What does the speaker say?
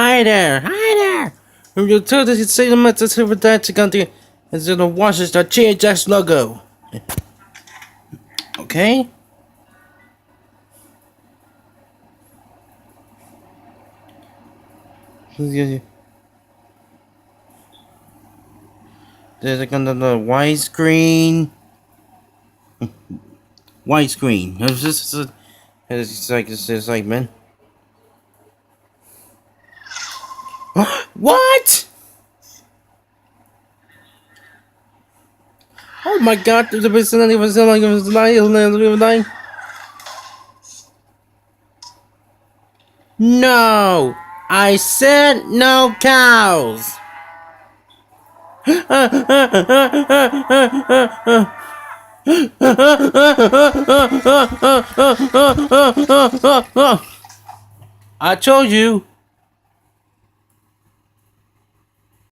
Hi there! Hi there! You told us it's saying that it's over there to go to it's in the watches the THX logo. Okay? There's like on the widescreen. Widescreen. It's like, man. What? Oh my god, the person was lying. No! I said no cows! I told you!